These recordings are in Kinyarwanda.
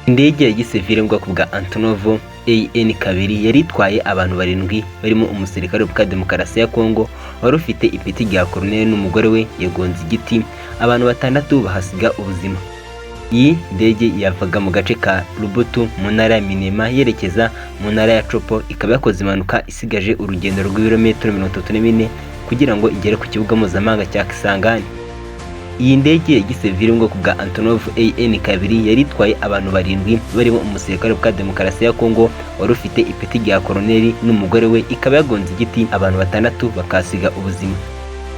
Indege ya gisivile mu bwoko bwa Antonov AN-2 yari itwaye abantu 7 barimo umusirikare wa Demokarasi ya Kongo wari ufite ipeti rya Colonel n'umugore we yagonze igiti, abantu 6 bahasiga ubuzima. Iyi ndege yavaga mu gace ka Lubutu mu ntara ya Minema yerekeza mu ntara ya Chopo, ikaba yakoze impanuka isigaje urugendo rw'ibirometero 34 kugira ngo igere ku kibuga mpuzamahanga cya Kisangani. Iyi ndege ya gisivile mu bwoko bwa Antonov AN-2 yari itwaye abantu 7 barimo umusirikare wa Demokarasi ya Kongo wari ufite ipeti rya Colonel n'umugore we, ikaba yagonze igiti, abantu 6 bakasiga ubuzima.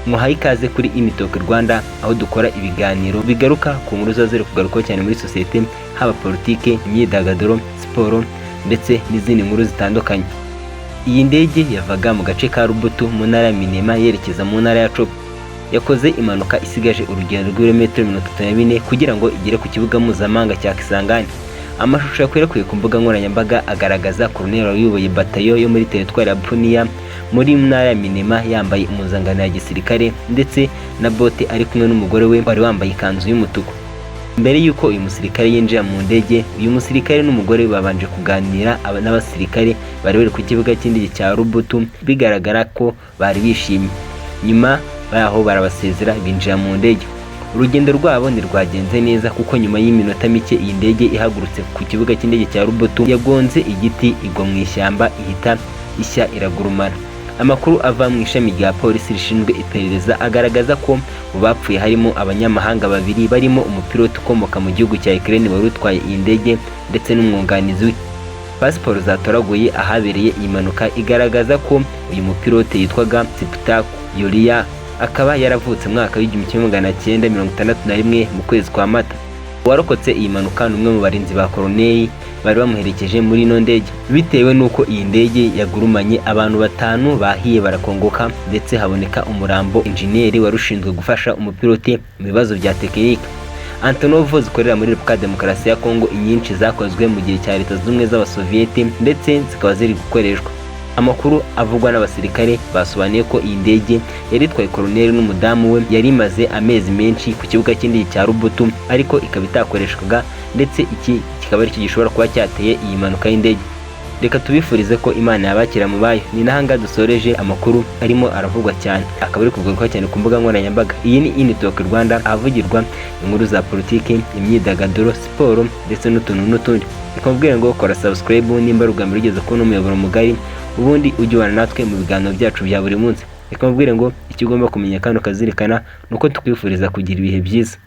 Muhaye ikaze kuri Initok Rwanda, aho dukora ibiganiro bigaruka ku nkuru zazere kugaruka cyane muri societe, haba politike, imyidagaduro, siporo ndetse n'izindi nkuru zitandukanye. Iyi ndege yavaga mu gace ka Lubutu mu ntara ya Minema yerekeza mu ntara ya Chopo, yakoze impanuka isigaje urugendo rw'ibirometero 34 kugira ngo igere ku kibuga mpuzamahanga cya Kisangani. Amashusho yakwirakwiye ku mbuga nkoranyambaga agaragaza Colonel wayoboye batayo yo muri teritwari ya Bunia muri ntara ya Minema yambaye impuzangano ya gisirikare ndetse na bote ari kumwe n'umugore we wari wambaye ikanzu y'umutuku. Mbere yuko uyu musirikare yinjira mu ndege, uyu musirikare n'umugore babanje kuganira n'abasirikare bari bari ku kibuga cy'indege cya Lubutu, bigaragara ko bari bishimye. Nyuma baho barabasezera binjira mu ndege. Urugendo rwabo ntirwagenze neza kuko nyuma y'iminota mike iyi ndege ihagurutse ku kibuga cy'indege cya Lubutu yagonze igiti, igwa mu ishyamba, ihita ishya iragurumana. Amakuru ava mu ishami rya polisi rishinzwe iperereza agaragaza ko mu bapfuye harimo abanyamahanga 2 barimo umupiloti ukomoka mu gihugu cya Ukraine wari utwaye iyi ndege ndetse n'umwunganizi we. Pasiporo zatoraguye ahabereye iyi mpanuka igaragaza ko uyu mupiloti yitwaga Siptak Yulia, akaba yaravutse mwaka w'1961 mu kwezi kwa Mata. Warokotse iyi mpanuka n'umwe mu barinzi ba Colonel bari bamuherekeje muri ino ndege. Bitewe nuko iyi ndege yagurumanye, abantu 5 bahiye barakongoka ndetse haboneka umurambo engineer warushinzwe gufasha umupiloti mu bibazo bya tekinike. Antonov zikorera muri Repubulika Demokarasi ya Kongo, inyinshi zakozwe mu gihe cya Leta Zunze z'Abasovieti ndetse zikaba ziri gukoreshwa. Amakuru avugwa n'abasirikare basobanuye ko iyi ndege yari itwaye Colonel n'umudamu we yari imaze amezi menshi ku kibuga cy'indege cya Lubutu, ariko ikaba itakoreshwaga ndetse iki kikaba ari cyo gishobora kuba cyateye iyi mpanuka y'indege. Reka tubifurize ko Imana yabakira mu bayo. Ni nahanga dusoreje amakuru arimo aravugwa cyane, akaba ari kugaruka cyane ku mbuga nkoranyambaga. Iyi ni Initok Rwanda, ahavugirwa inkuru za politike, imyidagaduro, siporo ndetse n'utundi. Ikambwira ngo kora subscribe nimba rugambira ugeze ko n'umuyoboro mugari, ubundi ujye ubana natwe mu biganiro byacu bya buri munsi. Ikambwira ngo icyo ugomba kumenya kandi ukazirikana nuko tukwifuriza kugira ibihe byiza.